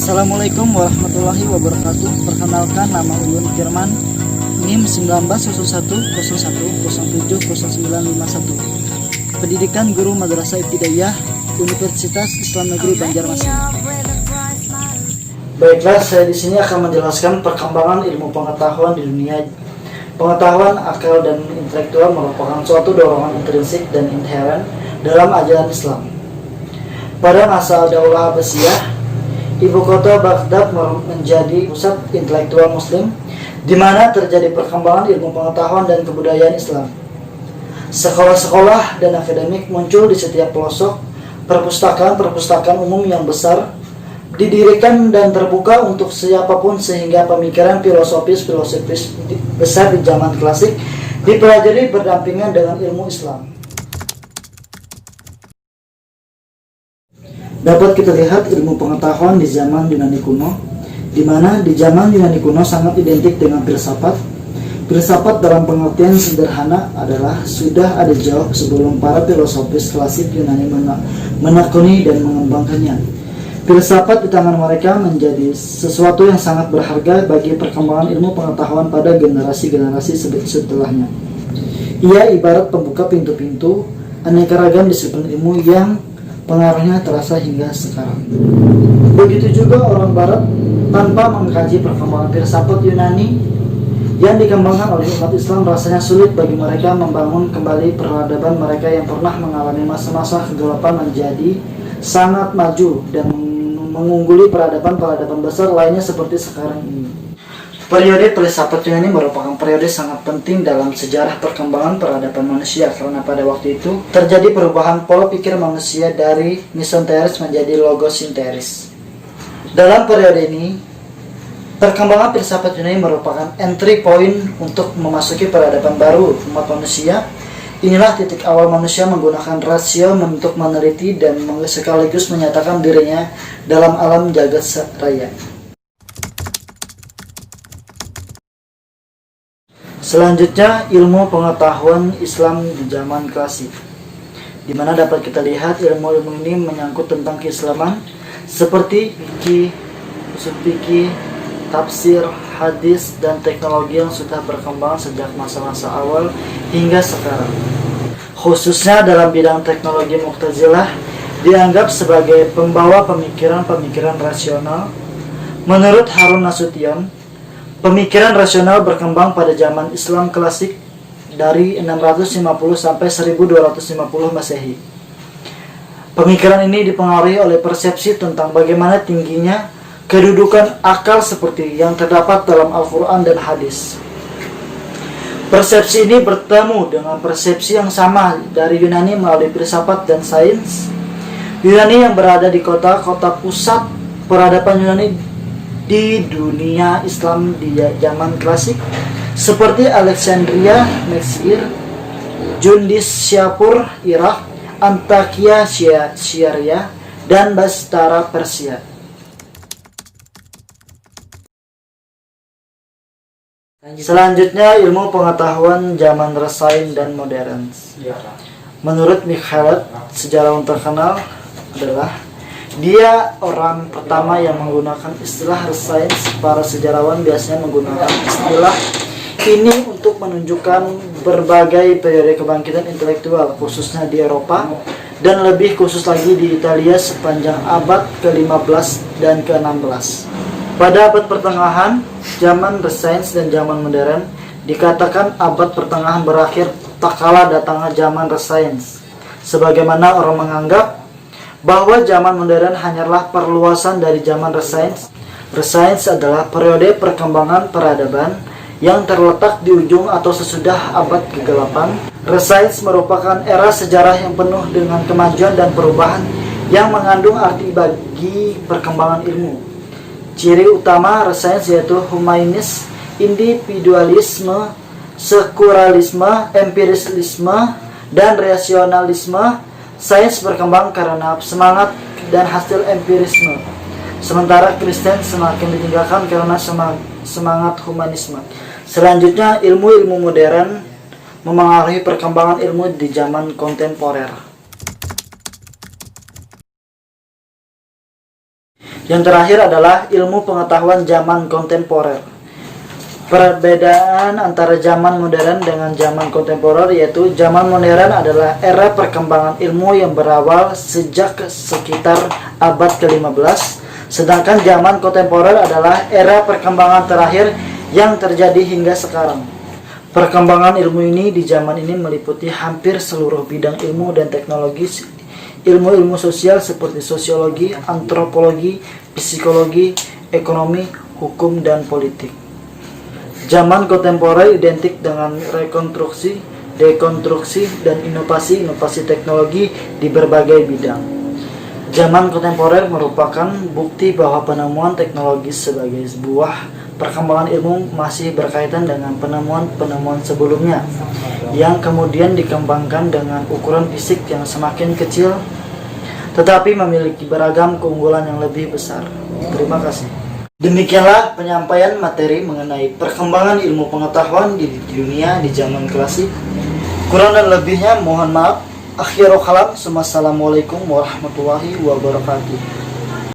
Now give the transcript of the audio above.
Assalamualaikum warahmatullahi wabarakatuh. Perkenalkan, nama Ulun Firman, NIM 190101070951. Pendidikan Guru Madrasah Ibtidaiyah Universitas Islam Negeri Banjarmasin. Baiklah, saya di sini akan menjelaskan perkembangan ilmu pengetahuan di dunia. Pengetahuan, akal, dan intelektual merupakan suatu dorongan intrinsik dan inheren dalam ajaran Islam. Pada masa Daulah Abbasiyah, ibu kota Baghdad menjadi pusat intelektual Muslim, di mana terjadi perkembangan ilmu pengetahuan dan kebudayaan Islam. Sekolah-sekolah dan akademik muncul di setiap pelosok. Perpustakaan umum yang besar didirikan dan terbuka untuk siapapun, sehingga pemikiran filosofis besar di zaman klasik dipelajari berdampingan dengan ilmu Islam. Dapat kita lihat ilmu pengetahuan di zaman Yunani kuno, di mana di zaman Yunani kuno sangat identik dengan filsafat. Filsafat dalam pengertian sederhana adalah sudah ada jauh sebelum para filosofis klasik Yunani menekuni dan mengembangkannya. Filsafat di tangan mereka menjadi sesuatu yang sangat berharga bagi perkembangan ilmu pengetahuan pada generasi-generasi setelahnya. Ia ibarat pembuka pintu-pintu aneka ragam disiplin ilmu yang pengaruhnya terasa hingga sekarang. Begitu juga orang Barat, tanpa mengkaji perkembangan filsafat Yunani yang dikembangkan oleh umat Islam, rasanya sulit bagi mereka membangun kembali peradaban mereka yang pernah mengalami masa-masa kegelapan menjadi sangat maju dan mengungguli peradaban-peradaban besar lainnya seperti sekarang ini. Periode filsafat Yunani merupakan periode sangat penting dalam sejarah perkembangan peradaban manusia, karena pada waktu itu terjadi perubahan pola pikir manusia dari misenteris menjadi logosinteris. Dalam periode ini, perkembangan filsafat Yunani merupakan entry point untuk memasuki peradaban baru umat manusia. Inilah titik awal manusia menggunakan rasio untuk meneliti dan sekaligus menyatakan dirinya dalam alam jagat raya. Selanjutnya, ilmu pengetahuan Islam di zaman klasik, di mana dapat kita lihat ilmu-ilmu ini menyangkut tentang keislaman seperti fikih, usul fikih, tafsir, hadis, dan teknologi yang sudah berkembang sejak masa-masa awal hingga sekarang. Khususnya dalam bidang teknologi, Mu'tazilah dianggap sebagai pembawa pemikiran-pemikiran rasional. Menurut Harun Nasution, pemikiran rasional berkembang pada zaman Islam klasik dari 650 sampai 1250 Masehi. Pemikiran ini dipengaruhi oleh persepsi tentang bagaimana tingginya kedudukan akal seperti yang terdapat dalam Al-Quran dan hadis. Persepsi ini bertemu dengan persepsi yang sama dari Yunani melalui filsafat dan sains. Yunani yang berada di kota-kota pusat peradaban Yunani di dunia Islam di zaman klasik seperti Alexandria, Mesir, Jundis, Syapur, Irak, Antakya, Syria, dan Bastara, Persia. Selanjutnya, ilmu pengetahuan zaman Renaissance dan modern. Menurut Michelet, sejarawan terkenal, adalah dia orang pertama yang menggunakan istilah Renaissance. Para sejarawan biasanya menggunakan istilah ini untuk menunjukkan berbagai periode kebangkitan intelektual, khususnya di Eropa, dan lebih khusus lagi di Italia sepanjang abad ke-15 dan ke-16. Pada abad pertengahan, zaman Renaissance dan zaman modern, dikatakan abad pertengahan berakhir tak kala datangnya zaman Renaissance. Sebagaimana orang menganggap bahwa zaman modern hanyalah perluasan dari zaman Renaissance. Renaissance adalah periode perkembangan peradaban yang terletak di ujung atau sesudah abad ke-8. Renaissance merupakan era sejarah yang penuh dengan kemajuan dan perubahan yang mengandung arti bagi perkembangan ilmu. Ciri utama Renaissance yaitu humanisme, individualisme, sekularilisme, empirisme, dan rasionalisme. Sains berkembang karena semangat dan hasil empirisme, sementara Kristen semakin ditinggalkan karena semangat humanisme. Selanjutnya, ilmu-ilmu modern memengaruhi perkembangan ilmu di zaman kontemporer. Yang terakhir adalah ilmu pengetahuan zaman kontemporer. Perbedaan antara zaman modern dengan zaman kontemporer yaitu zaman modern adalah era perkembangan ilmu yang berawal sejak sekitar abad ke-15, sedangkan zaman kontemporer adalah era perkembangan terakhir yang terjadi hingga sekarang. Perkembangan ilmu ini di zaman ini meliputi hampir seluruh bidang ilmu dan teknologi, ilmu-ilmu sosial seperti sosiologi, antropologi, psikologi, ekonomi, hukum, dan politik. Zaman kontemporer identik dengan rekonstruksi, dekonstruksi, dan inovasi teknologi di berbagai bidang. Zaman kontemporer merupakan bukti bahwa penemuan teknologi sebagai sebuah perkembangan ilmu masih berkaitan dengan penemuan-penemuan sebelumnya, yang kemudian dikembangkan dengan ukuran fisik yang semakin kecil, tetapi memiliki beragam keunggulan yang lebih besar. Terima kasih. Demikianlah penyampaian materi mengenai perkembangan ilmu pengetahuan di dunia di zaman klasik. Kurang dan lebihnya mohon maaf. Akhirul kalam. Wassalamualaikum warahmatullahi wabarakatuh.